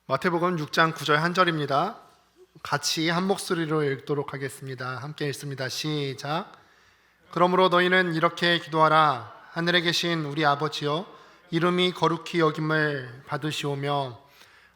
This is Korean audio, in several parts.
마태복음 6장 9절 한 절입니다. 같이 한 목소리로 읽도록 하겠습니다. 함께 읽습니다. 시작. 그러므로 너희는 이렇게 기도하라. 하늘에 계신 우리 아버지여, 이름이 거룩히 여김을 받으시오며.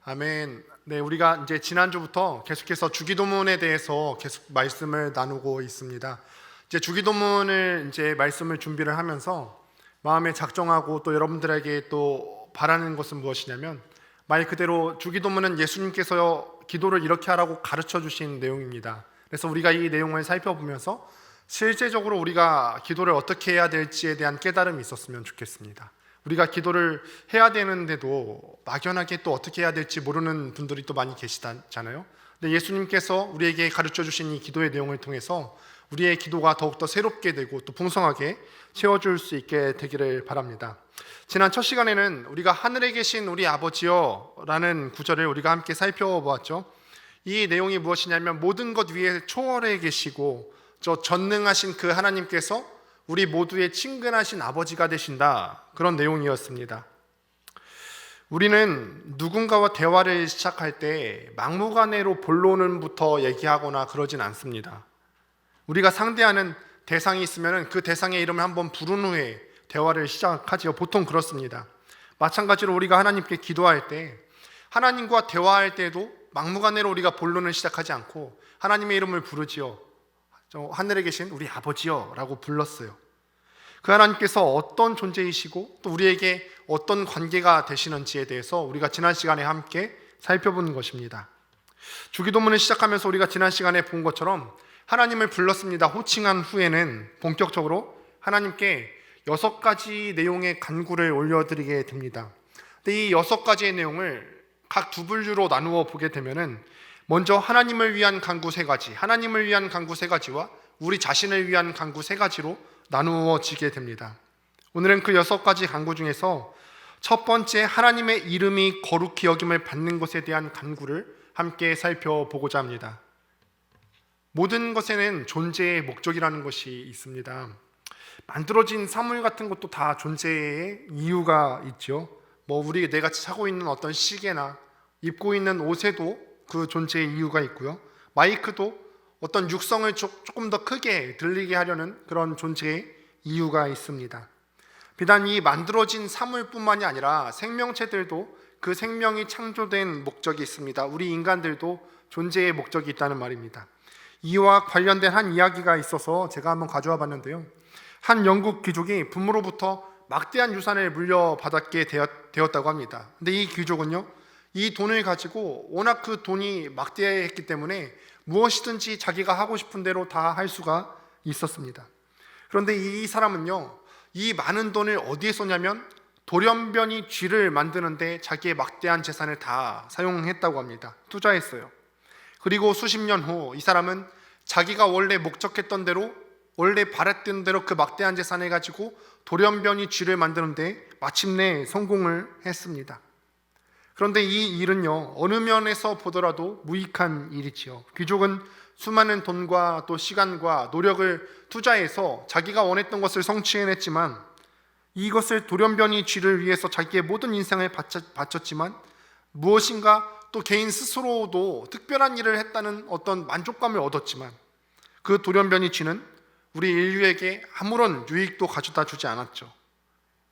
아멘. 네, 우리가 이제 지난주부터 계속해서 주기도문에 대해서 계속 말씀을 나누고 있습니다. 이제 주기도문을 이제 말씀을 준비를 하면서 마음에 작정하고 또 여러분들에게 또 바라는 것은 무엇이냐면, 말 그대로 주기도문은 예수님께서 기도를 이렇게 하라고 가르쳐 주신 내용입니다. 그래서 우리가 이 내용을 살펴보면서 실제적으로 우리가 기도를 어떻게 해야 될지에 대한 깨달음이 있었으면 좋겠습니다. 우리가 기도를 해야 되는데도 막연하게 또 어떻게 해야 될지 모르는 분들이 또 많이 계시잖아요. 근데 예수님께서 우리에게 가르쳐 주신 이 기도의 내용을 통해서 우리의 기도가 더욱더 새롭게 되고 또 풍성하게 채워줄 수 있게 되기를 바랍니다. 지난 첫 시간에는 우리가 하늘에 계신 우리 아버지여 라는 구절을 우리가 함께 살펴보았죠. 이 내용이 무엇이냐면, 모든 것 위에 초월해 계시고 저 전능하신 그 하나님께서 우리 모두의 친근하신 아버지가 되신다, 그런 내용이었습니다. 우리는 누군가와 대화를 시작할 때 막무가내로 본론부터 얘기하거나 그러진 않습니다. 우리가 상대하는 대상이 있으면 그 대상의 이름을 한번 부른 후에 대화를 시작하지요. 보통 그렇습니다. 마찬가지로 우리가 하나님께 기도할 때, 하나님과 대화할 때도 막무가내로 우리가 본론을 시작하지 않고 하나님의 이름을 부르지요. 하늘에 계신 우리 아버지요 라고 불렀어요. 그 하나님께서 어떤 존재이시고 또 우리에게 어떤 관계가 되시는지에 대해서 우리가 지난 시간에 함께 살펴본 것입니다. 주기도문을 시작하면서 우리가 지난 시간에 본 것처럼 하나님을 불렀습니다. 호칭한 후에는 본격적으로 하나님께 6가지 내용의 간구를 올려드리게 됩니다. 근데 이 6가지의 내용을 각 두 분류로 나누어 보게 되면은, 먼저 하나님을 위한 간구 3가지, 하나님을 위한 간구 3가지와 우리 자신을 위한 간구 3가지로 나누어지게 됩니다. 오늘은 그 6가지 간구 중에서 첫 번째, 하나님의 이름이 거룩히 여김을 받는 것에 대한 간구를 함께 살펴보고자 합니다. 모든 것에는 존재의 목적이라는 것이 있습니다. 만들어진 사물 같은 것도 다 존재의 이유가 있죠. 내가 차고 있는 어떤 시계나 입고 있는 옷에도 그 존재의 이유가 있고요. 마이크도 어떤 육성을 조금 더 크게 들리게 하려는 그런 존재의 이유가 있습니다. 비단 이 만들어진 사물뿐만이 아니라 생명체들도 그 생명이 창조된 목적이 있습니다. 우리 인간들도 존재의 목적이 있다는 말입니다. 이와 관련된 한 이야기가 있어서 제가 한번 가져와 봤는데요. 한 영국 귀족이 부모로부터 막대한 유산을 물려받게 되었다고 합니다. 근데 이 귀족은요, 이 돈을 가지고 워낙 그 돈이 막대했기 때문에 무엇이든지 자기가 하고 싶은 대로 다 할 수가 있었습니다. 그런데 이 사람은요, 이 많은 돈을 어디에 썼냐면 돌연변이 쥐를 만드는데 자기의 막대한 재산을 다 사용했다고 합니다. 투자했어요. 그리고 수십 년 후 이 사람은 자기가 원래 목적했던 대로, 원래 바랬던 대로 그 막대한 재산을 가지고 돌연변이 쥐를 만드는데 마침내 성공을 했습니다. 그런데 이 일은요, 어느 면에서 보더라도 무익한 일이지요. 귀족은 수많은 돈과 또 시간과 노력을 투자해서 자기가 원했던 것을 성취해냈지만, 이것을 돌연변이 쥐를 위해서 자기의 모든 인생을 바쳤지만, 무엇인가 또 개인 스스로도 특별한 일을 했다는 어떤 만족감을 얻었지만, 그 돌연변이 쥐는 우리 인류에게 아무런 유익도 가져다 주지 않았죠.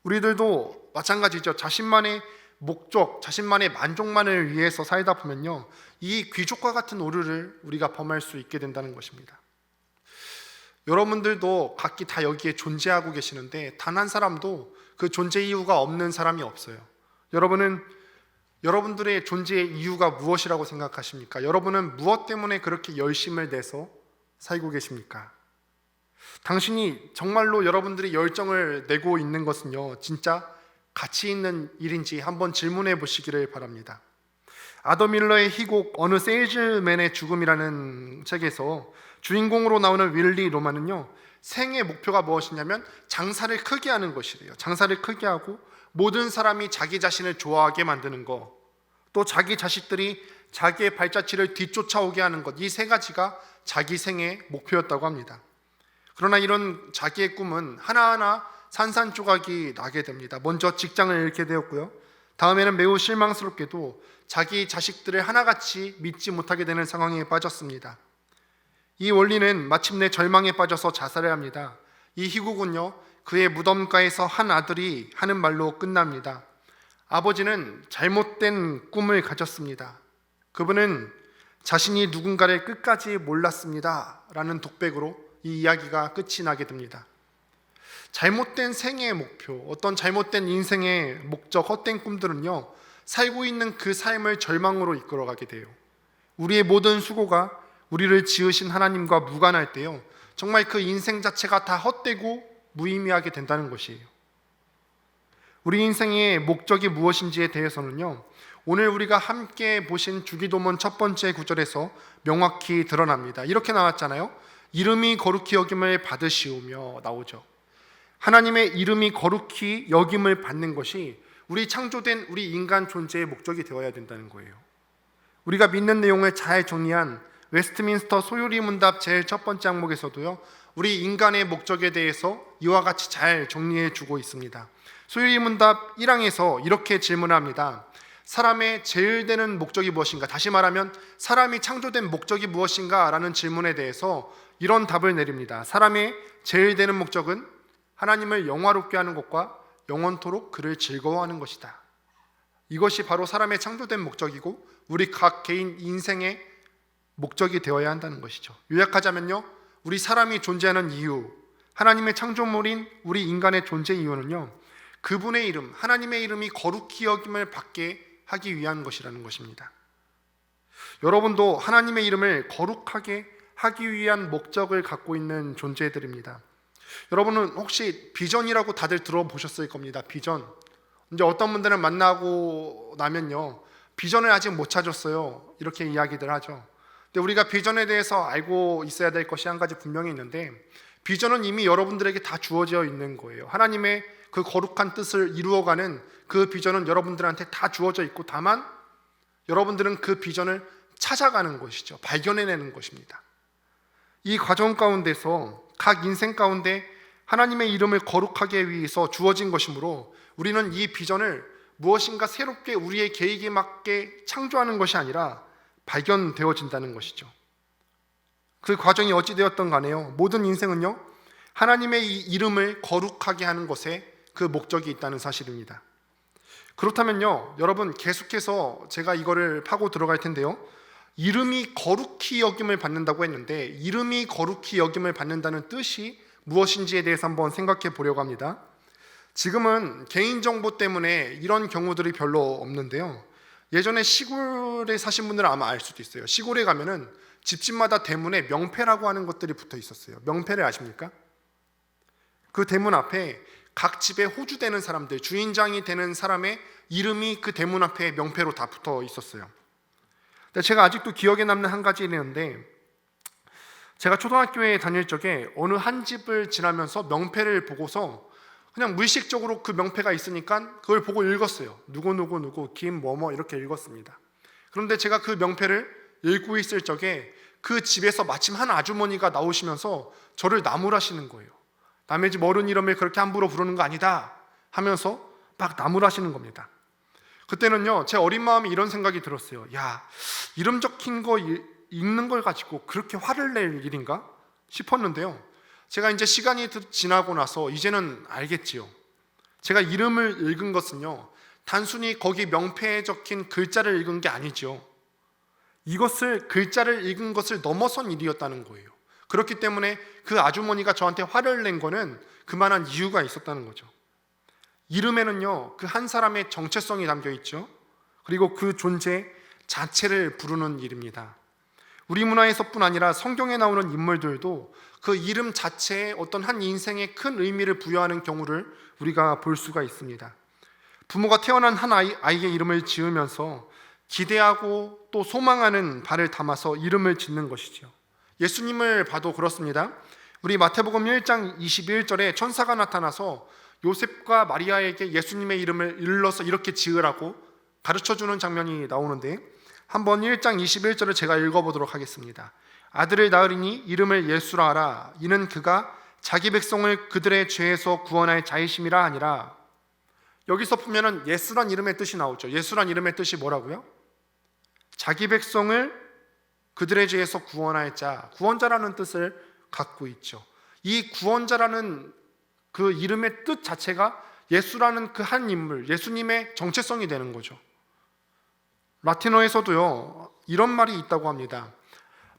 우리들도 마찬가지죠. 자신만의 목적, 자신만의 만족만을 위해서 살다 보면요, 이 귀족과 같은 오류를 우리가 범할 수 있게 된다는 것입니다. 여러분들도 각기 다 여기에 존재하고 계시는데 단 한 사람도 그 존재 이유가 없는 사람이 없어요. 여러분들의 존재의 이유가 무엇이라고 생각하십니까? 여러분은 무엇 때문에 그렇게 열심을 내서 살고 계십니까? 당신이 정말로 여러분들이 열정을 내고 있는 것은요, 진짜 가치 있는 일인지 한번 질문해 보시기를 바랍니다. 아더 밀러의 희곡 어느 세일즈맨의 죽음이라는 책에서 주인공으로 나오는 윌리 로만은요, 생의 목표가 무엇이냐면 장사를 크게 하는 것이래요. 장사를 크게 하고 모든 사람이 자기 자신을 좋아하게 만드는 것, 또 자기 자식들이 자기의 발자취를 뒤쫓아오게 하는 것, 이 3가지가 자기 생의 목표였다고 합니다. 그러나 이런 자기의 꿈은 하나하나 산산조각이 나게 됩니다. 먼저 직장을 잃게 되었고요, 다음에는 매우 실망스럽게도 자기 자식들을 하나같이 믿지 못하게 되는 상황에 빠졌습니다. 이 원리는 마침내 절망에 빠져서 자살을 합니다. 이 희곡은요, 그의 무덤가에서 한 아들이 하는 말로 끝납니다. 아버지는 잘못된 꿈을 가졌습니다. 그분은 자신이 누군가를 끝까지 몰랐습니다 라는 독백으로 이 이야기가 끝이 나게 됩니다. 잘못된 생애의 목표, 어떤 잘못된 인생의 목적, 헛된 꿈들은요, 살고 있는 그 삶을 절망으로 이끌어가게 돼요. 우리의 모든 수고가 우리를 지으신 하나님과 무관할 때요, 정말 그 인생 자체가 다 헛되고 무의미하게 된다는 것이에요. 우리 인생의 목적이 무엇인지에 대해서는요, 오늘 우리가 함께 보신 주기도문 첫 번째 구절에서 명확히 드러납니다. 이렇게 나왔잖아요. 이름이 거룩히 여김을 받으시오며 나오죠. 하나님의 이름이 거룩히 여김을 받는 것이 우리 창조된 우리 인간 존재의 목적이 되어야 된다는 거예요. 우리가 믿는 내용을 잘 정리한 웨스트민스터 소요리 문답 제일 첫 번째 항목에서도요, 우리 인간의 목적에 대해서 이와 같이 잘 정리해 주고 있습니다. 소요리 문답 1항에서 이렇게 질문합니다. 사람의 제일 되는 목적이 무엇인가? 다시 말하면 사람이 창조된 목적이 무엇인가? 라는 질문에 대해서 이런 답을 내립니다. 사람의 제일 되는 목적은 하나님을 영화롭게 하는 것과 영원토록 그를 즐거워하는 것이다. 이것이 바로 사람의 창조된 목적이고 우리 각 개인 인생의 목적이 되어야 한다는 것이죠. 요약하자면요, 우리 사람이 존재하는 이유, 하나님의 창조물인 우리 인간의 존재 이유는요, 그분의 이름, 하나님의 이름이 거룩히 여김을 받게 하기 위한 것이라는 것입니다. 여러분도 하나님의 이름을 거룩하게 하기 위한 목적을 갖고 있는 존재들입니다. 여러분은 혹시 비전이라고 다들 들어보셨을 겁니다. 비전. 이제 어떤 분들은 만나고 나면요, 비전을 아직 못 찾았어요, 이렇게 이야기들 하죠. 근데 우리가 비전에 대해서 알고 있어야 될 것이 한 가지 분명히 있는데, 비전은 이미 여러분들에게 다 주어져 있는 거예요. 하나님의 그 거룩한 뜻을 이루어가는 그 비전은 여러분들한테 다 주어져 있고, 다만 여러분들은 그 비전을 찾아가는 것이죠. 발견해내는 것입니다. 이 과정 가운데서 각 인생 가운데 하나님의 이름을 거룩하게 하기 위해서 주어진 것이므로 우리는 이 비전을 무엇인가 새롭게 우리의 계획에 맞게 창조하는 것이 아니라 발견되어진다는 것이죠. 그 과정이 어찌 되었던 간에요, 모든 인생은요, 하나님의 이 이름을 거룩하게 하는 것에 그 목적이 있다는 사실입니다. 그렇다면요, 여러분, 계속해서 제가 이거를 파고 들어갈 텐데요, 이름이 거룩히 여김을 받는다고 했는데 이름이 거룩히 여김을 받는다는 뜻이 무엇인지에 대해서 한번 생각해 보려고 합니다. 지금은 개인정보 때문에 이런 경우들이 별로 없는데요, 예전에 시골에 사신 분들은 아마 알 수도 있어요. 시골에 가면은 집집마다 대문에 명패라고 하는 것들이 붙어 있었어요. 명패를 아십니까? 그 대문 앞에 각 집에 호주되는 사람들, 주인장이 되는 사람의 이름이 그 대문 앞에 명패로 다 붙어 있었어요. 제가 아직도 기억에 남는 한 가지 있는데, 제가 초등학교에 다닐 적에 어느 한 집을 지나면서 명패를 보고서 그냥 무의식적으로 그 명패가 있으니까 그걸 보고 읽었어요. 누구 김뭐뭐 이렇게 읽었습니다. 그런데 제가 그 명패를 읽고 있을 적에 그 집에서 마침 한 아주머니가 나오시면서 저를 나무라시는 거예요. 남의 집 어른 이름을 그렇게 함부로 부르는 거 아니다 하면서 막 나무라시는 겁니다. 그때는요, 제 어린 마음에 이런 생각이 들었어요. 야, 이름 적힌 거 읽는 걸 가지고 그렇게 화를 낼 일인가 싶었는데요, 제가 이제 시간이 지나고 나서 이제는 알겠지요. 제가 이름을 읽은 것은요, 단순히 거기 명패에 적힌 글자를 읽은 게 아니죠. 이것을, 글자를 읽은 것을 넘어선 일이었다는 거예요. 그렇기 때문에 그 아주머니가 저한테 화를 낸 거는 그만한 이유가 있었다는 거죠. 이름에는요, 그 한 사람의 정체성이 담겨 있죠. 그리고 그 존재 자체를 부르는 일입니다. 우리 문화에서뿐 아니라 성경에 나오는 인물들도 그 이름 자체에 어떤 한 인생에 큰 의미를 부여하는 경우를 우리가 볼 수가 있습니다. 부모가 태어난 한 아이의 이름을 지으면서 기대하고 또 소망하는 바를 담아서 이름을 짓는 것이죠. 예수님을 봐도 그렇습니다. 우리 마태복음 1장 21절에 천사가 나타나서 요셉과 마리아에게 예수님의 이름을 일러서 이렇게 지으라고 가르쳐주는 장면이 나오는데, 한번 1장 21절을 제가 읽어보도록 하겠습니다. 아들을 낳으리니 이름을 예수라 하라. 이는 그가 자기 백성을 그들의 죄에서 구원할 자이심이라 하니라. 여기서 보면은 예수란 이름의 뜻이 나오죠. 예수란 이름의 뜻이 뭐라고요? 자기 백성을 그들의 죄에서 구원할 자, 구원자라는 뜻을 갖고 있죠. 이 구원자라는 그 이름의 뜻 자체가 예수라는 그 한 인물, 예수님의 정체성이 되는 거죠. 라틴어에서도요, 이런 말이 있다고 합니다.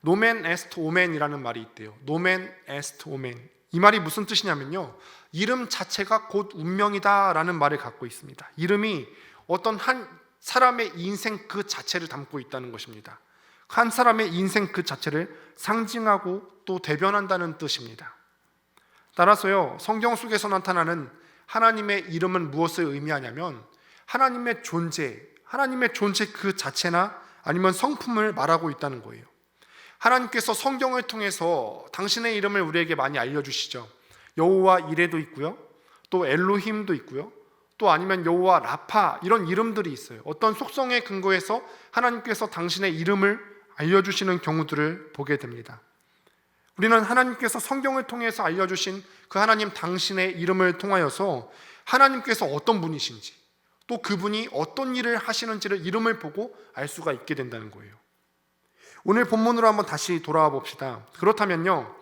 노멘 에스트 오멘이라는 말이 있대요. 노멘 에스트 오멘. 이 말이 무슨 뜻이냐면요, 이름 자체가 곧 운명이다라는 말을 갖고 있습니다. 이름이 어떤 한 사람의 인생 그 자체를 담고 있다는 것입니다. 한 사람의 인생 그 자체를 상징하고 또 대변한다는 뜻입니다. 따라서요, 성경 속에서 나타나는 하나님의 이름은 무엇을 의미하냐면 하나님의 존재 그 자체나 아니면 성품을 말하고 있다는 거예요. 하나님께서 성경을 통해서 당신의 이름을 우리에게 많이 알려주시죠. 여호와 이레도 있고요, 또 엘로힘도 있고요, 또 아니면 여호와 라파, 이런 이름들이 있어요. 어떤 속성에 근거해서 하나님께서 당신의 이름을 알려주시는 경우들을 보게 됩니다. 우리는 하나님께서 성경을 통해서 알려주신 그 하나님 당신의 이름을 통하여서 하나님께서 어떤 분이신지, 또 그분이 어떤 일을 하시는지를 이름을 보고 알 수가 있게 된다는 거예요. 오늘 본문으로 한번 다시 돌아와 봅시다. 그렇다면요,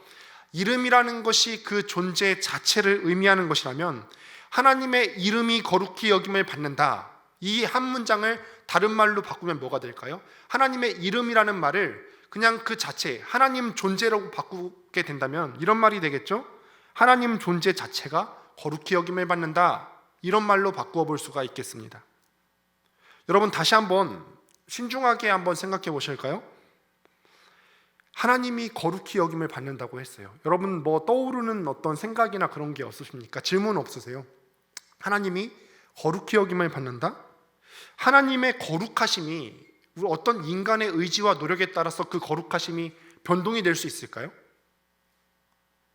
이름이라는 것이 그 존재 자체를 의미하는 것이라면 하나님의 이름이 거룩히 여김을 받는다, 이 한 문장을 다른 말로 바꾸면 뭐가 될까요? 하나님의 이름이라는 말을 그냥 그 자체, 하나님 존재라고 바꾸게 된다면 이런 말이 되겠죠? 하나님 존재 자체가 거룩히 여김을 받는다, 이런 말로 바꾸어 볼 수가 있겠습니다. 여러분, 다시 한번 신중하게 한번 생각해 보실까요? 하나님이 거룩히 여김을 받는다고 했어요. 여러분, 뭐 떠오르는 어떤 생각이나 그런 게 없으십니까? 질문 없으세요? 하나님이 거룩히 여김을 받는다? 하나님의 거룩하심이 어떤 인간의 의지와 노력에 따라서 그 거룩하심이 변동이 될 수 있을까요?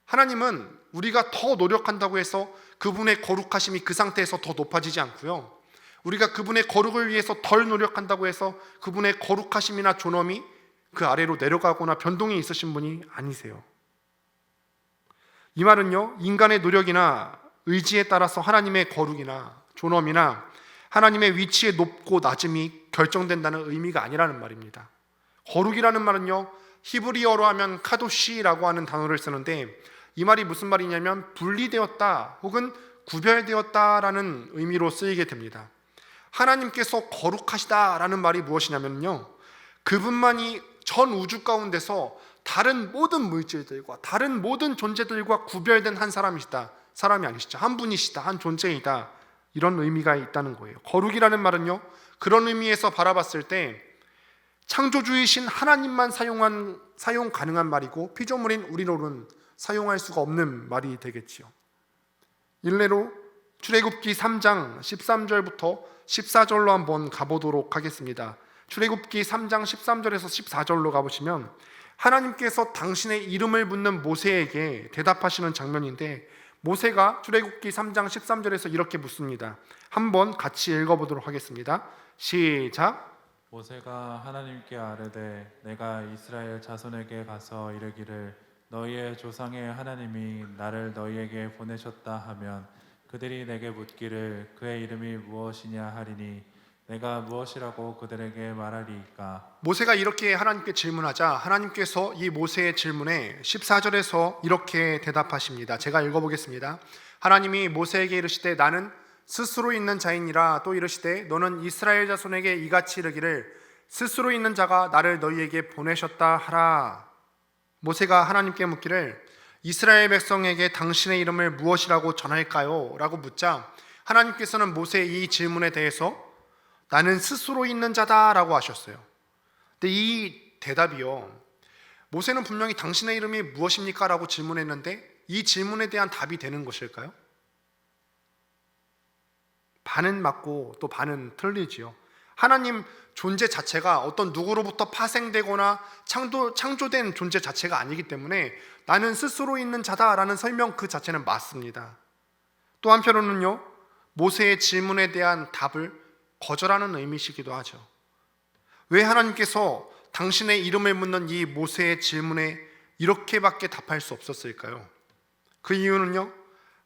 하나님은 우리가 더 노력한다고 해서 그분의 거룩하심이 그 상태에서 더 높아지지 않고요, 우리가 그분의 거룩을 위해서 덜 노력한다고 해서 그분의 거룩하심이나 존엄이 그 아래로 내려가거나 변동이 있으신 분이 아니세요. 이 말은요, 인간의 노력이나 의지에 따라서 하나님의 거룩이나 존엄이나 하나님의 위치의 높고 낮음이 결정된다는 의미가 아니라는 말입니다. 거룩이라는 말은요, 히브리어로 하면 카도시라고 하는 단어를 쓰는데, 이 말이 무슨 말이냐면 분리되었다 혹은 구별되었다라는 의미로 쓰이게 됩니다. 하나님께서 거룩하시다라는 말이 무엇이냐면요, 그분만이 전 우주 가운데서 다른 모든 물질들과 다른 모든 존재들과 구별된 한 사람이시다, 사람이 아니시죠, 한 분이시다, 한 존재이다, 이런 의미가 있다는 거예요. 거룩이라는 말은요, 그런 의미에서 바라봤을 때 창조주이신 하나님만 사용 가능한 말이고, 피조물인 우리로는 사용할 수가 없는 말이 되겠지요. 일례로 출애굽기 3장 13절부터 14절로 한번 가보도록 하겠습니다. 출애굽기 3장 13절에서 14절로 가보시면 하나님께서 당신의 이름을 묻는 모세에게 대답하시는 장면인데, 모세가 출애굽기 3장 13절에서 이렇게 묻습니다. 한번 같이 읽어보도록 하겠습니다. 시작. 모세가 하나님께 아뢰되 내가 이스라엘 자손에게 가서 이르기를 너희의 조상의 하나님이 나를 너희에게 보내셨다 하면 그들이 내게 묻기를 그의 이름이 무엇이냐 하리니 내가 무엇이라고 그들에게 말하리이까. 모세가 이렇게 하나님께 질문하자 하나님께서 이 모세의 질문에 14절에서 이렇게 대답하십니다. 제가 읽어보겠습니다. 하나님이 모세에게 이르시되 나는 스스로 있는 자이니라. 또 이르시되 너는 이스라엘 자손에게 이같이 이르기를 스스로 있는 자가 나를 너희에게 보내셨다 하라. 모세가 하나님께 묻기를 이스라엘 백성에게 당신의 이름을 무엇이라고 전할까요? 라고 묻자 하나님께서는 모세의 이 질문에 대해서 나는 스스로 있는 자다 라고 하셨어요. 근데 이 대답이요, 모세는 분명히 당신의 이름이 무엇입니까? 라고 질문했는데 이 질문에 대한 답이 되는 것일까요? 반은 맞고 또 반은 틀리지요. 하나님 존재 자체가 어떤 누구로부터 파생되거나 창조된 존재 자체가 아니기 때문에 나는 스스로 있는 자다라는 설명 그 자체는 맞습니다. 또 한편으로는요, 모세의 질문에 대한 답을 거절하는 의미시기도 하죠. 왜 하나님께서 당신의 이름을 묻는 이 모세의 질문에 이렇게밖에 답할 수 없었을까요? 그 이유는요,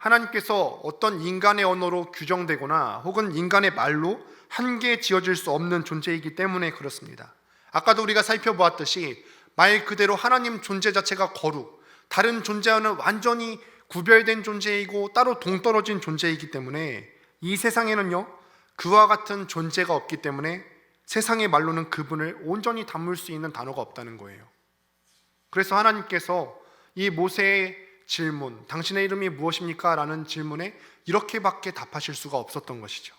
하나님께서 어떤 인간의 언어로 규정되거나 혹은 인간의 말로 한계 지어질 수 없는 존재이기 때문에 그렇습니다. 아까도 우리가 살펴보았듯이 말 그대로 하나님 존재 자체가 거룩, 다른 존재와는 완전히 구별된 존재이고 따로 동떨어진 존재이기 때문에 이 세상에는요, 그와 같은 존재가 없기 때문에 세상의 말로는 그분을 온전히 담을 수 있는 단어가 없다는 거예요. 그래서 하나님께서 이 모세의 질문, 당신의 이름이 무엇입니까? 라는 질문에 이렇게밖에 답하실 수가 없었던 것이죠.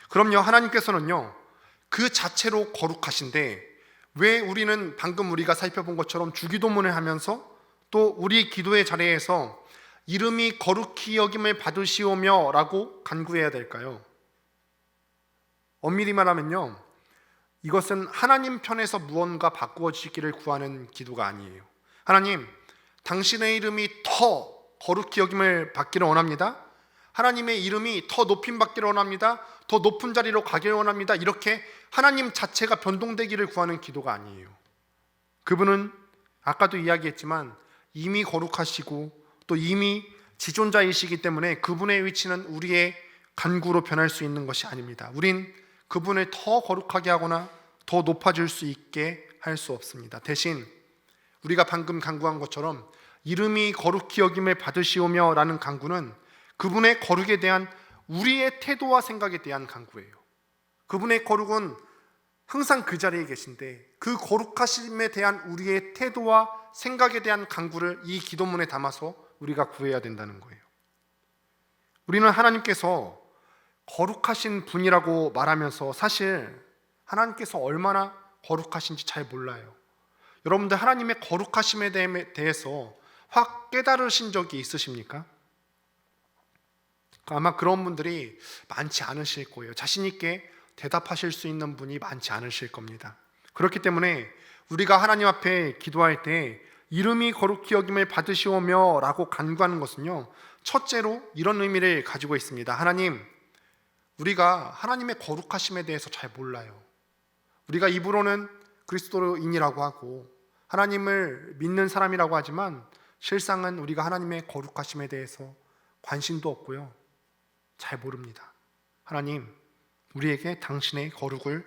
그럼요, 하나님께서는요, 그 자체로 거룩하신데 왜 우리는 방금 우리가 살펴본 것처럼 주기도문을 하면서 또 우리 기도의 자리에서 이름이 거룩히 여김을 받으시오며 라고 간구해야 될까요? 엄밀히 말하면요, 이것은 하나님 편에서 무언가 바꾸어지기를 구하는 기도가 아니에요. 하나님, 당신의 이름이 더 거룩히 여김을 받기를 원합니다. 하나님의 이름이 더 높임 받기를 원합니다. 더 높은 자리로 가기를 원합니다. 이렇게 하나님 자체가 변동되기를 구하는 기도가 아니에요. 그분은 아까도 이야기했지만 이미 거룩하시고 또 이미 지존자이시기 때문에 그분의 위치는 우리의 간구로 변할 수 있는 것이 아닙니다. 우린 그분을 더 거룩하게 하거나 더 높아질 수 있게 할 수 없습니다. 대신 우리가 방금 간구한 것처럼 이름이 거룩히 여김을 받으시오며 라는 간구는 그분의 거룩에 대한 우리의 태도와 생각에 대한 간구예요. 그분의 거룩은 항상 그 자리에 계신데 그 거룩하심에 대한 우리의 태도와 생각에 대한 간구를 이 기도문에 담아서 우리가 구해야 된다는 거예요. 우리는 하나님께서 거룩하신 분이라고 말하면서 사실 하나님께서 얼마나 거룩하신지 잘 몰라요. 여러분들 하나님의 거룩하심에 대해서 확 깨달으신 적이 있으십니까? 아마 그런 분들이 많지 않으실 거예요. 자신 있게 대답하실 수 있는 분이 많지 않으실 겁니다. 그렇기 때문에 우리가 하나님 앞에 기도할 때 이름이 거룩히 여김을 받으시오며 라고 간구하는 것은요, 첫째로 이런 의미를 가지고 있습니다. 하나님, 우리가 하나님의 거룩하심에 대해서 잘 몰라요. 우리가 입으로는 그리스도인이라고 하고 하나님을 믿는 사람이라고 하지만 실상은 우리가 하나님의 거룩하심에 대해서 관심도 없고요, 잘 모릅니다. 하나님, 우리에게 당신의 거룩을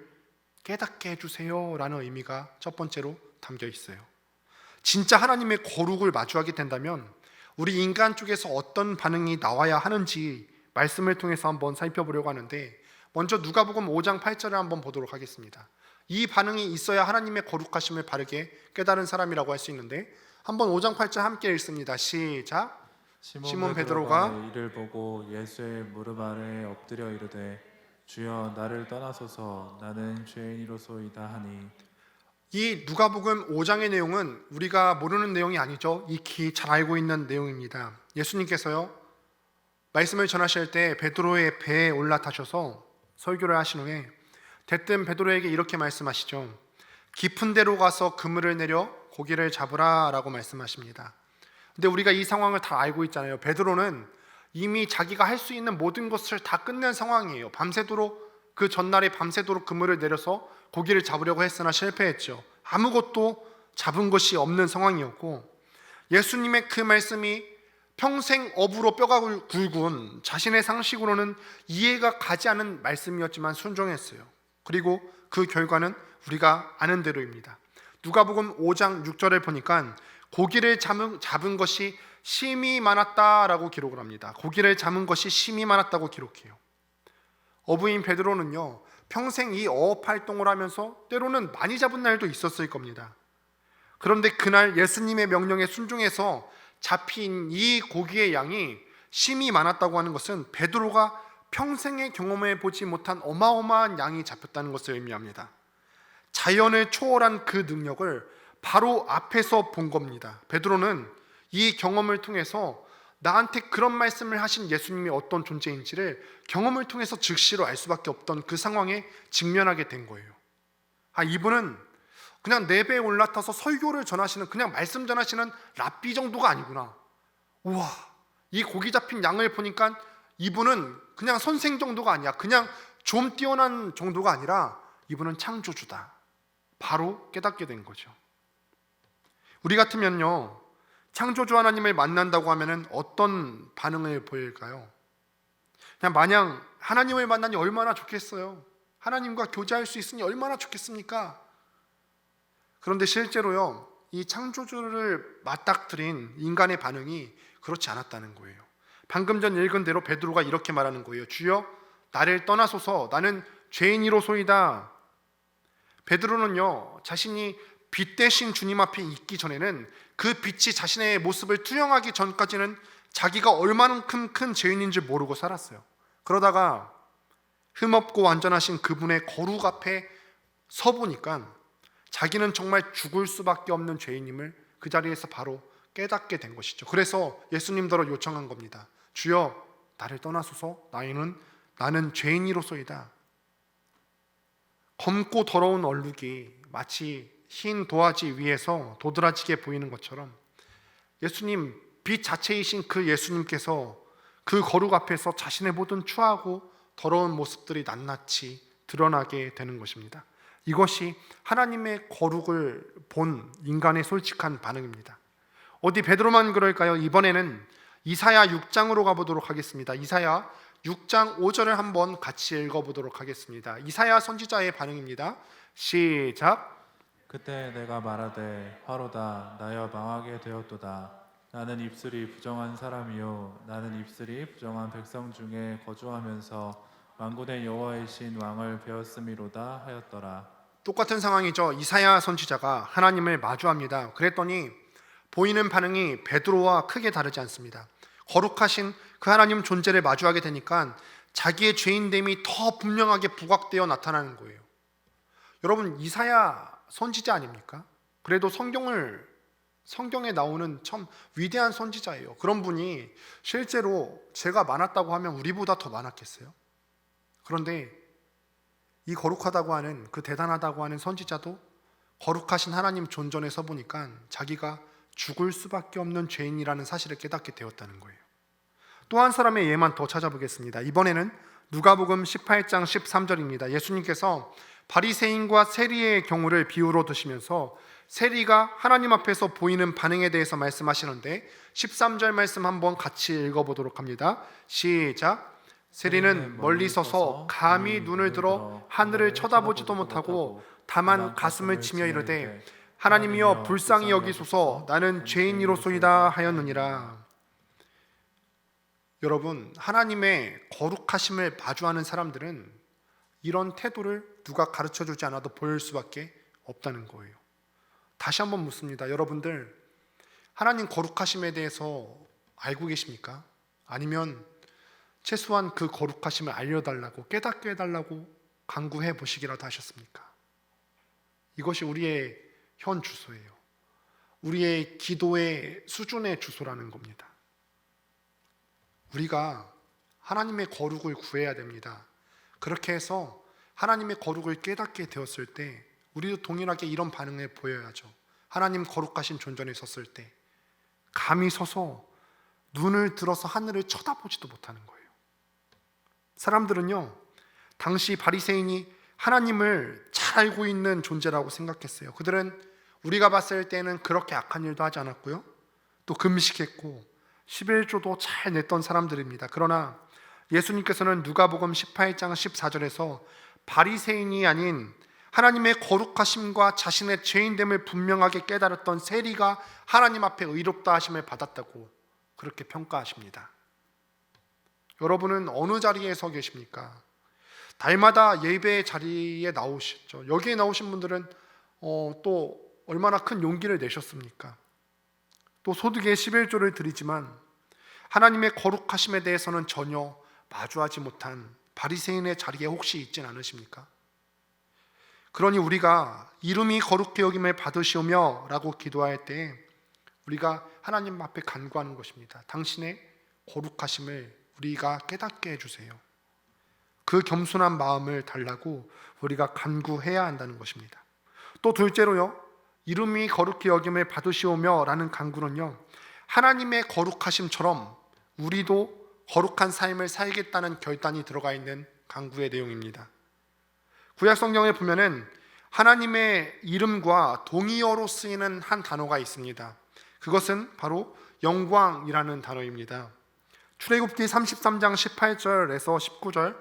깨닫게 해주세요 라는 의미가 첫 번째로 담겨 있어요. 진짜 하나님의 거룩을 마주하게 된다면 우리 인간 쪽에서 어떤 반응이 나와야 하는지 말씀을 통해서 한번 살펴보려고 하는데, 먼저 누가복음 5장 8절을 한번 보도록 하겠습니다. 이 반응이 있어야 하나님의 거룩하심을 바르게 깨달은 사람이라고 할 수 있는데, 한번 5장 8절 함께 읽습니다. 시작. 시몬 베드로가 이를 보고 예수의 무릎 아래에 엎드려 이르되 주여 나를 떠나소서 나는 죄인이로소이다 하니. 이 누가복음 5장의 내용은 우리가 모르는 내용이 아니죠. 익히 잘 알고 있는 내용입니다. 예수님께서요, 말씀을 전하실 때 베드로의 배에 올라타셔서 설교를 하신 후에 대뜸 베드로에게 이렇게 말씀하시죠. 깊은 데로 가서 그물을 내려 고기를 잡으라 라고 말씀하십니다. 근데 우리가 이 상황을 다 알고 있잖아요. 베드로는 이미 자기가 할 수 있는 모든 것을 다 끝낸 상황이에요. 밤새도록, 그 전날에 밤새도록 그물을 내려서 고기를 잡으려고 했으나 실패했죠. 아무것도 잡은 것이 없는 상황이었고, 예수님의 그 말씀이 평생 업으로 뼈가 굵은 자신의 상식으로는 이해가 가지 않은 말씀이었지만 순종했어요. 그리고 그 결과는 우리가 아는 대로입니다. 누가복음 5장 6절을 보니까 고기를 잡은 것이 심이 많았다라고 기록을 합니다. 고기를 잡은 것이 심이 많았다고 기록해요. 어부인 베드로는요, 평생 이 어업 활동을 하면서 때로는 많이 잡은 날도 있었을 겁니다. 그런데 그날 예수님의 명령에 순종해서 잡힌 이 고기의 양이 심이 많았다고 하는 것은 베드로가 평생에 경험해 보지 못한 어마어마한 양이 잡혔다는 것을 의미합니다. 자연을 초월한 그 능력을 바로 앞에서 본 겁니다. 베드로는 이 경험을 통해서 나한테 그런 말씀을 하신 예수님이 어떤 존재인지를 경험을 통해서 즉시로 알 수밖에 없던 그 상황에 직면하게 된 거예요. 이분은 그냥 내 배에 올라타서 설교를 전하시는, 그냥 말씀 전하시는 랍비 정도가 아니구나. 우와, 이 고기 잡힌 양을 보니까 이분은 그냥 선생 정도가 아니야. 그냥 좀 뛰어난 정도가 아니라 이분은 창조주다. 바로 깨닫게 된 거죠. 우리 같으면요, 창조주 하나님을 만난다고 하면은 어떤 반응을 보일까요? 그냥 마냥 하나님을 만나니 얼마나 좋겠어요. 하나님과 교제할 수 있으니 얼마나 좋겠습니까? 그런데 실제로요, 이 창조주를 맞닥뜨린 인간의 반응이 그렇지 않았다는 거예요. 방금 전 읽은 대로 베드로가 이렇게 말하는 거예요. 주여, 나를 떠나소서, 나는 죄인이로소이다. 베드로는요, 자신이 빛 대신 주님 앞에 있기 전에는 그 빛이 자신의 모습을 투영하기 전까지는 자기가 얼마만큼 큰 죄인인 줄 모르고 살았어요. 그러다가 흠없고 완전하신 그분의 거룩 앞에 서보니까 자기는 정말 죽을 수밖에 없는 죄인임을 그 자리에서 바로 깨닫게 된 것이죠. 그래서 예수님더러 요청한 겁니다. 주여, 나를 떠나소서, 나는 죄인이로소이다. 검고 더러운 얼룩이 마치 흰 도화지 위에서 도드라지게 보이는 것처럼 예수님, 빛 자체이신 그 예수님께서 그 거룩 앞에서 자신의 모든 추하고 더러운 모습들이 낱낱이 드러나게 되는 것입니다. 이것이 하나님의 거룩을 본 인간의 솔직한 반응입니다. 어디 베드로만 그럴까요? 이번에는 이사야 6장으로 가보도록 하겠습니다. 이사야 6장 5절을 한번 같이 읽어보도록 하겠습니다. 이사야 선지자의 반응입니다. 시작. 그때 내가 말하되 화로다 나여 망하게 되었도다. 나는 입술이 부정한 사람이요 나는 입술이 부정한 백성 중에 거주하면서 만군의 여호와이신 왕을 배웠음이로다 하였더라. 똑같은 상황이죠. 이사야 선지자가 하나님을 마주합니다. 그랬더니 보이는 반응이 베드로와 크게 다르지 않습니다. 거룩하신 그 하나님 존재를 마주하게 되니까 자기의 죄인됨이 더 분명하게 부각되어 나타나는 거예요. 여러분, 이사야 선지자 아닙니까? 그래도 성경에 나오는 참 위대한 선지자예요. 그런 분이 실제로 죄가 많았다고 하면 우리보다 더 많았겠어요? 그런데 이 거룩하다고 하는, 그 대단하다고 하는 선지자도 거룩하신 하나님 존전에 서보니까 자기가 죽을 수밖에 없는 죄인이라는 사실을 깨닫게 되었다는 거예요. 또 한 사람의 예만 더 찾아보겠습니다. 이번에는 누가복음 18장 13절입니다. 예수님께서 바리새인과 세리의 경우를 비유로 드시면서 세리가 하나님 앞에서 보이는 반응에 대해서 말씀하시는데 13절 말씀 한번 같이 읽어보도록 합니다. 시작. 세리는 멀리 서서 감히 눈을 들어 하늘을 쳐다보지도 못하고 다만 가슴을 치며 이르되 하나님이여 불쌍히 여기소서 나는 죄인이로소이다 하였느니라. 여러분, 하나님의 거룩하심을 마주하는 사람들은 이런 태도를 누가 가르쳐주지 않아도 보일 수밖에 없다는 거예요. 다시 한번 묻습니다. 여러분들, 하나님 거룩하심에 대해서 알고 계십니까? 아니면 최소한 그 거룩하심을 알려달라고, 깨닫게 해달라고 간구해 보시기라도 하셨습니까? 이것이 우리의 현 주소예요. 우리의 기도의 수준의 주소라는 겁니다. 우리가 하나님의 거룩을 구해야 됩니다. 그렇게 해서 하나님의 거룩을 깨닫게 되었을 때 우리도 동일하게 이런 반응을 보여야죠. 하나님 거룩하신 존전에 섰을 때 감히 서서 눈을 들어서 하늘을 쳐다보지도 못하는 거예요. 사람들은요, 당시 바리새인이 하나님을 잘 알고 있는 존재라고 생각했어요. 그들은 우리가 봤을 때는 그렇게 악한 일도 하지 않았고요, 또 금식했고 11조도 잘 냈던 사람들입니다. 그러나 예수님께서는 누가복음 18장 14절에서 바리새인이 아닌 하나님의 거룩하심과 자신의 죄인됨을 분명하게 깨달았던 세리가 하나님 앞에 의롭다 하심을 받았다고 그렇게 평가하십니다. 여러분은 어느 자리에 서 계십니까? 달마다 예배 자리에 나오시죠. 여기에 나오신 분들은 또 얼마나 큰 용기를 내셨습니까? 또 소득의 11조를 드리지만 하나님의 거룩하심에 대해서는 전혀 마주하지 못한 바리새인의 자리에 혹시 있진 않으십니까? 그러니 우리가 이름이 거룩히 여김을 받으시오며 라고 기도할 때 우리가 하나님 앞에 간구하는 것입니다. 당신의 거룩하심을 우리가 깨닫게 해주세요. 그 겸손한 마음을 달라고 우리가 간구해야 한다는 것입니다. 또 둘째로요, 이름이 거룩히 여김을 받으시오며 라는 간구는요, 하나님의 거룩하심처럼 우리도 거룩한 삶을 살겠다는 결단이 들어가 있는 간구의 내용입니다. 구약 성경에 보면은 하나님의 이름과 동의어로 쓰이는 한 단어가 있습니다. 그것은 바로 영광이라는 단어입니다. 출애굽기 33장 18절에서 19절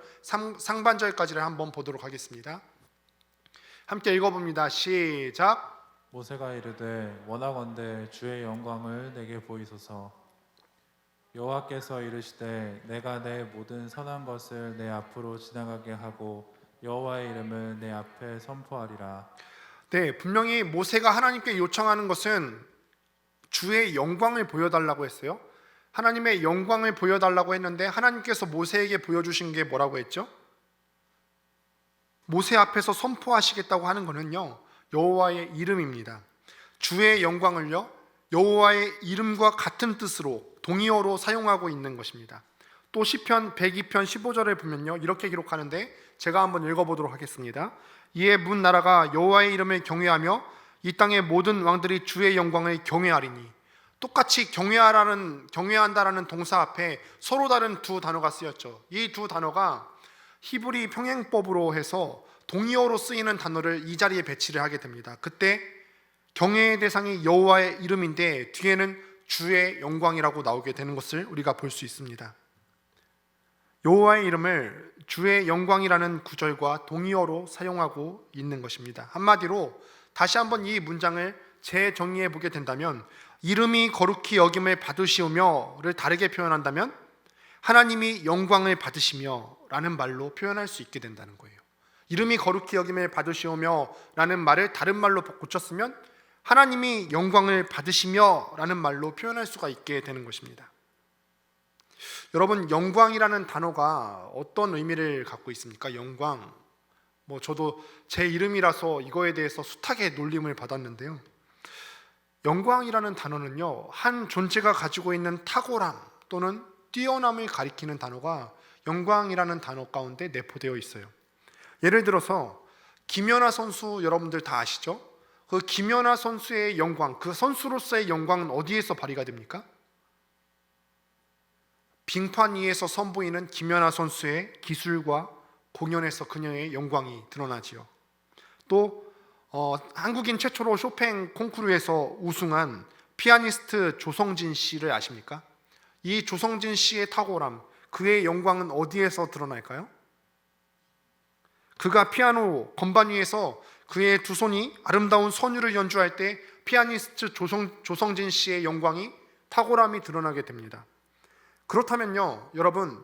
상반절까지를 한번 보도록 하겠습니다. 함께 읽어봅니다. 시작. 모세가 이르되 원하건대 주의 영광을 내게 보이소서. 여호와께서 이르시되 내가 내 모든 선한 것을 내 앞으로 지나가게 하고 여호와의 이름을 내 앞에 선포하리라. 네, 분명히 모세가 하나님께 요청하는 것은 주의 영광을 보여달라고 했어요. 하나님의 영광을 보여달라고 했는데 하나님께서 모세에게 보여주신 게 뭐라고 했죠? 모세 앞에서 선포하시겠다고 하는 것은요, 여호와의 이름입니다. 주의 영광을요, 여호와의 이름과 같은 뜻으로 동의어로 사용하고 있는 것입니다. 또 시편 102편 15절을 보면요, 이렇게 기록하는데 제가 한번 읽어보도록 하겠습니다. 이에 문 나라가 여호와의 이름을 경외하며 이 땅의 모든 왕들이 주의 영광을 경외하리니. 똑같이 경외한다라는 동사 앞에 서로 다른 두 단어가 쓰였죠. 이 두 단어가 히브리 평행법으로 해서 동의어로 쓰이는 단어를 이 자리에 배치를 하게 됩니다. 그때 경외의 대상이 여호와의 이름인데 뒤에는 주의 영광이라고 나오게 되는 것을 우리가 볼 수 있습니다. 여호와의 이름을 주의 영광이라는 구절과 동의어로 사용하고 있는 것입니다. 한마디로 다시 한번 이 문장을 재정의해 보게 된다면, 이름이 거룩히 여김을 받으시오며를 다르게 표현한다면 하나님이 영광을 받으시며 라는 말로 표현할 수 있게 된다는 거예요. 이름이 거룩히 여김을 받으시오며 라는 말을 다른 말로 고쳤으면 하나님이 영광을 받으시며 라는 말로 표현할 수가 있게 되는 것입니다. 여러분, 영광이라는 단어가 어떤 의미를 갖고 있습니까? 영광. 저도 제 이름이라서 이거에 대해서 숱하게 놀림을 받았는데요. 영광이라는 단어는요, 한 존재가 가지고 있는 탁월함 또는 뛰어남을 가리키는 단어가 영광이라는 단어 가운데 내포되어 있어요. 예를 들어서 김연아 선수 여러분들 다 아시죠? 그 김연아 선수의 영광, 그 선수로서의 영광은 어디에서 발휘가 됩니까? 빙판 위에서 선보이는 김연아 선수의 기술과 공연에서 그녀의 영광이 드러나지요. 또 한국인 최초로 쇼팽 콩쿠르에서 우승한 피아니스트 조성진 씨를 아십니까? 이 조성진 씨의 탁월함, 그의 영광은 어디에서 드러날까요? 그가 피아노 건반 위에서 그의 두 손이 아름다운 선율을 연주할 때 피아니스트 조성진 씨의 영광이, 탁월함이 드러나게 됩니다. 그렇다면요, 여러분,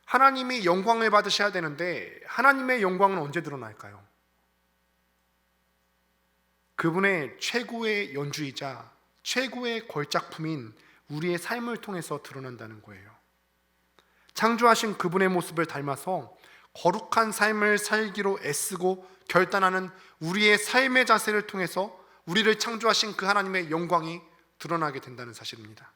하나님이 영광을 받으셔야 되는데 하나님의 영광은 언제 드러날까요? 그분의 최고의 연주이자 최고의 걸작품인 우리의 삶을 통해서 드러난다는 거예요. 창조하신 그분의 모습을 닮아서 거룩한 삶을 살기로 애쓰고 결단하는 우리의 삶의 자세를 통해서 우리를 창조하신 그 하나님의 영광이 드러나게 된다는 사실입니다.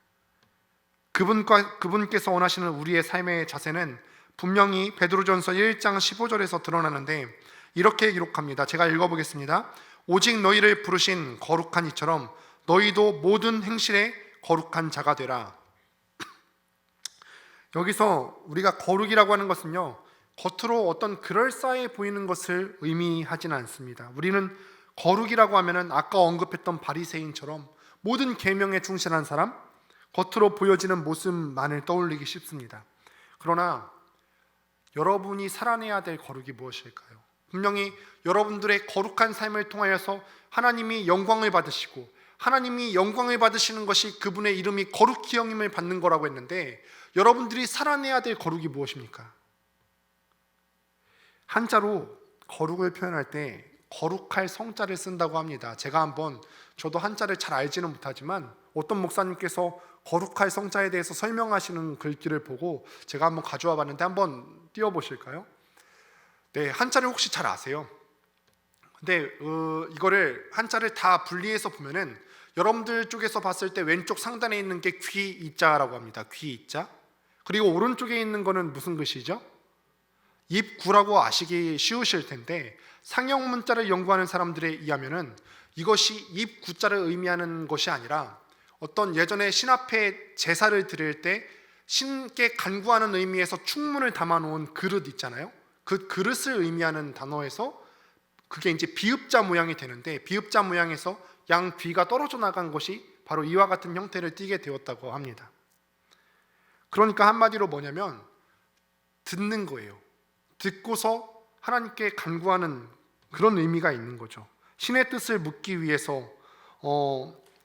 그분께서 원하시는 우리의 삶의 자세는 분명히 베드로전서 1장 15절에서 드러나는데 이렇게 기록합니다. 제가 읽어보겠습니다. 오직 너희를 부르신 거룩한 이처럼 너희도 모든 행실에 거룩한 자가 되라. 여기서 우리가 거룩이라고 하는 것은요, 겉으로 어떤 그럴싸해 보이는 것을 의미하지는 않습니다. 우리는 거룩이라고 하면은 아까 언급했던 바리새인처럼 모든 계명에 충실한 사람, 겉으로 보여지는 모습만을 떠올리기 쉽습니다. 그러나 여러분이 살아내야 될 거룩이 무엇일까요? 분명히 여러분들의 거룩한 삶을 통하여서 하나님이 영광을 받으시고, 하나님이 영광을 받으시는 것이 그분의 이름이 거룩히 여김을 받는 거라고 했는데, 여러분들이 살아내야 될 거룩이 무엇입니까? 한자로 거룩을 표현할 때 거룩할 성자를 쓴다고 합니다. 저도 한자를 잘 알지는 못하지만 어떤 목사님께서 거룩할 성자에 대해서 설명하시는 글귀를 보고 제가 한번 가져와 봤는데 한번 띄워보실까요? 네, 한자를 혹시 잘 아세요? 근데 이거를 한자를 다 분리해서 보면은 여러분들 쪽에서 봤을 때 왼쪽 상단에 있는 게 귀 이자라고 합니다. 귀 이자. 그리고 오른쪽에 있는 거는 무슨 글씨죠? 입구라고 아시기 쉬우실 텐데, 상형 문자를 연구하는 사람들에 의하면은 이것이 입구자를 의미하는 것이 아니라 어떤 예전에 신 앞에 제사를 드릴 때 신께 간구하는 의미에서 충문을 담아놓은 그릇 있잖아요. 그 그릇을 의미하는 단어에서 그게 이제 비읍자 모양이 되는데, 비읍자 모양에서 양 귀가 떨어져 나간 것이 바로 이와 같은 형태를 띠게 되었다고 합니다. 그러니까 한마디로 뭐냐면 듣는 거예요. 듣고서 하나님께 간구하는 그런 의미가 있는 거죠. 신의 뜻을 묻기 위해서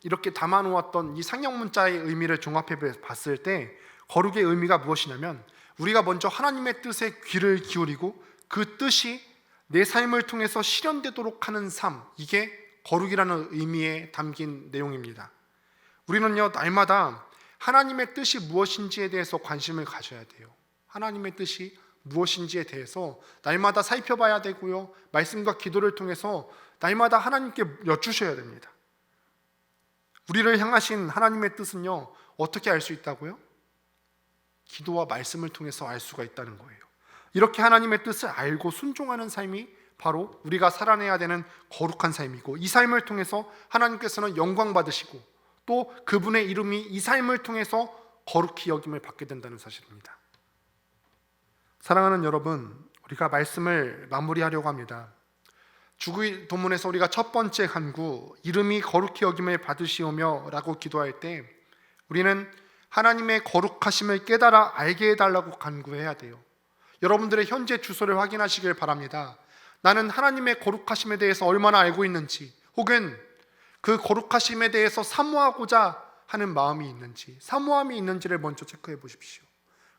이렇게 담아놓았던 이 상형 문자의 의미를 종합해 봤을 때 거룩의 의미가 무엇이냐면 우리가 먼저 하나님의 뜻에 귀를 기울이고 그 뜻이 내 삶을 통해서 실현되도록 하는 삶, 이게 거룩이라는 의미에 담긴 내용입니다. 우리는요, 날마다 하나님의 뜻이 무엇인지에 대해서 관심을 가져야 돼요. 하나님의 뜻이 무엇인지에 대해서 날마다 살펴봐야 되고요, 말씀과 기도를 통해서 날마다 하나님께 여쭈셔야 됩니다. 우리를 향하신 하나님의 뜻은요, 어떻게 알 수 있다고요? 기도와 말씀을 통해서 알 수가 있다는 거예요. 이렇게 하나님의 뜻을 알고 순종하는 삶이 바로 우리가 살아내야 되는 거룩한 삶이고, 이 삶을 통해서 하나님께서는 영광 받으시고 또 그분의 이름이 이 삶을 통해서 거룩히 여김을 받게 된다는 사실입니다. 사랑하는 여러분, 우리가 말씀을 마무리하려고 합니다. 주기 도문에서 우리가 첫 번째 간구, 이름이 거룩히 여김을 받으시오며 라고 기도할 때 우리는 하나님의 거룩하심을 깨달아 알게 해달라고 간구해야 돼요. 여러분들의 현재 주소를 확인하시길 바랍니다. 나는 하나님의 거룩하심에 대해서 얼마나 알고 있는지, 혹은 그 거룩하심에 대해서 사모하고자 하는 마음이 있는지, 사모함이 있는지를 먼저 체크해 보십시오.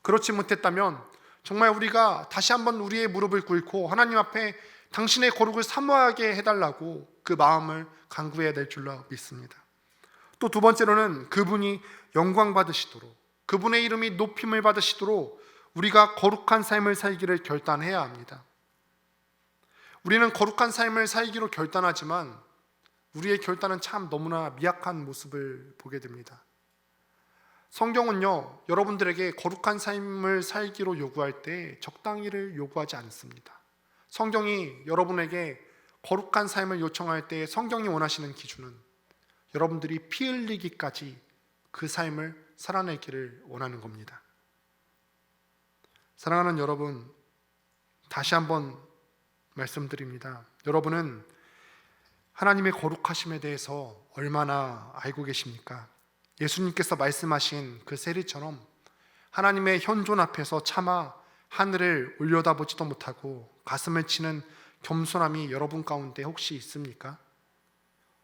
그렇지 못했다면 정말 우리가 다시 한번 우리의 무릎을 꿇고 하나님 앞에 당신의 거룩을 사모하게 해달라고 그 마음을 간구해야 될 줄로 믿습니다. 또 두 번째로는 그분이 영광 받으시도록, 그분의 이름이 높임을 받으시도록 우리가 거룩한 삶을 살기를 결단해야 합니다. 우리는 거룩한 삶을 살기로 결단하지만 우리의 결단은 참 너무나 미약한 모습을 보게 됩니다. 성경은요, 여러분들에게 거룩한 삶을 살기로 요구할 때 적당히를 요구하지 않습니다. 성경이 여러분에게 거룩한 삶을 요청할 때 성경이 원하시는 기준은 여러분들이 피 흘리기까지 그 삶을 살아내기를 원하는 겁니다. 사랑하는 여러분, 다시 한번 말씀드립니다. 여러분은 하나님의 거룩하심에 대해서 얼마나 알고 계십니까? 예수님께서 말씀하신 그 세리처럼 하나님의 현존 앞에서 차마 하늘을 올려다보지도 못하고 가슴을 치는 겸손함이 여러분 가운데 혹시 있습니까?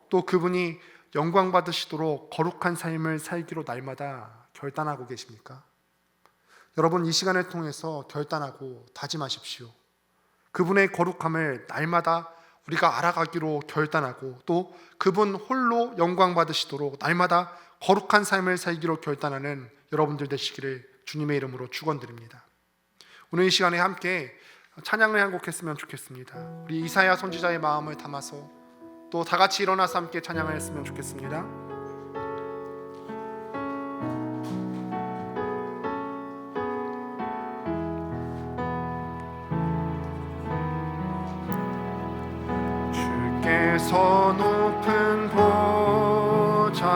또 그분이 영광 받으시도록 거룩한 삶을 살기로 날마다 결단하고 계십니까? 여러분, 이 시간을 통해서 결단하고 다짐하십시오. 그분의 거룩함을 날마다 우리가 알아가기로 결단하고 또 그분 홀로 영광 받으시도록 날마다 거룩한 삶을 살기로 결단하는 여러분들 되시기를 주님의 이름으로 축원드립니다. 오늘 이 시간에 함께 찬양을 한 곡 했으면 좋겠습니다. 우리 이사야 선지자의 마음을 담아서 또 다 같이 일어나서 함께 찬양을 했으면 좋겠습니다. 주께서 높은 보좌에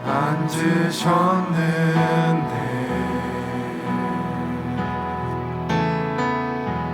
앉으셨는데